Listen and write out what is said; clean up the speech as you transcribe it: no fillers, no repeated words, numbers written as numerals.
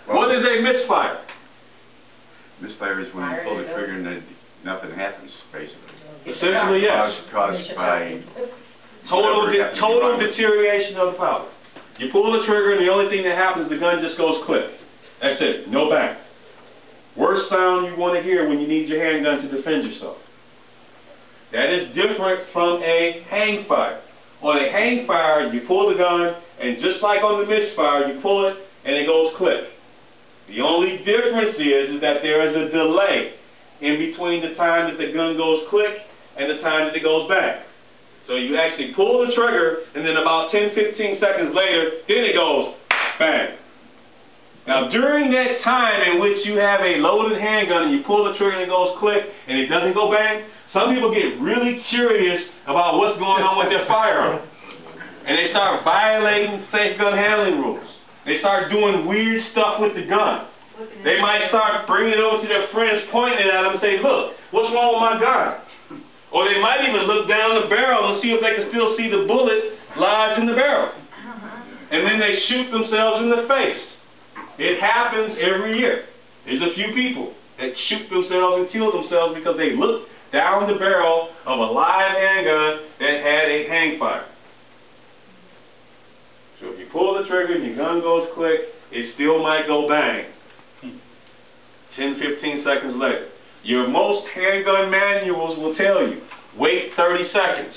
What is a misfire? Misfire is when you pull the trigger and then nothing happens, basically. Essentially, yes. Caused by Total deterioration of the powder. You pull the trigger and the only thing that happens, the gun just goes click. That's it. No bang. Worst sound you want to hear when you need your handgun to defend yourself. That is different from a hangfire. On a hangfire, you pull the gun, and just like on the misfire, you pull it, and it goes click. The only difference is that there is a delay in between the time that the gun goes click and the time that it goes bang. So you actually pull the trigger, and then about 10-15 seconds later, then it goes bang. Now, during that time in which you have a loaded handgun and you pull the trigger and it goes click and it doesn't go bang, some people get really curious about what's going on with their firearm. And they start violating safe gun handling rules. They start doing weird stuff with the gun. They might start bringing it over to their friends, pointing it at them and say, look, what's wrong with my gun? Or they might even look down the barrel and see if they can still see the bullet lodged in the barrel. And then they shoot themselves in the face. It happens every year. There's a few people that shoot themselves and kill themselves because they looked down the barrel of a live handgun that had a hangfire. So if you pull the trigger and your gun goes click, it still might go bang 10-15 seconds later. Your most handgun manuals will tell you, wait 30 seconds.